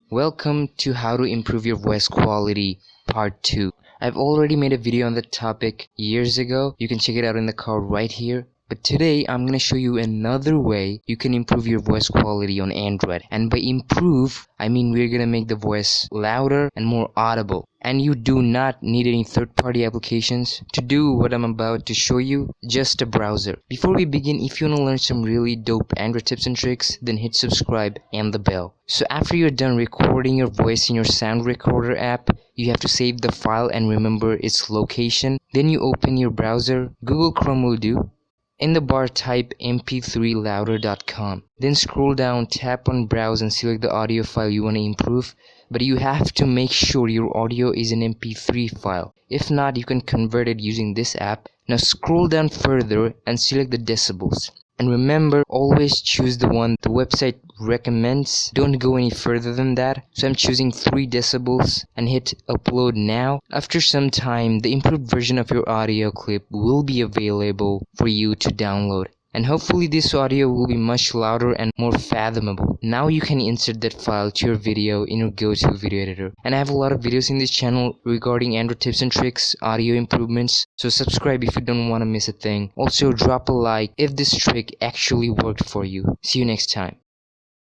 Welcome to how to improve your voice quality part 2. I've already made a video on the topic years ago. You can check it out in the card right here. But today I'm going to show you another way you can improve your voice quality on Android. And by improve, I mean we're going to make the voice louder and more audible. And you do not need any third-party applications to do what I'm about to show you, just a browser. Before we begin, if you want to learn some really dope Android tips and tricks, then hit subscribe and the bell. So after you're done recording your voice in your sound recorder app, you have to save the file and remember its location. Then you open your browser. Google Chrome will do. In the bar, type mp3louder.com. Then scroll down, tap on browse and select the audio file you want to improve. But you have to make sure your audio is an mp3 file. If not, you can convert it using this app. Now scroll down further and select the decibels. And remember, always choose the one the website recommends. Don't go any further than that. So I'm choosing 3 decibels and hit upload now. After some time, the improved version of your audio clip will be available for you to download. And hopefully this audio will be much louder and more fathomable. Now you can insert that file to your video in your go-to video editor. And I have a lot of videos in this channel regarding Android tips and tricks, audio improvements. So subscribe if you don't want to miss a thing. Also drop a like if this trick actually worked for you. See you next time.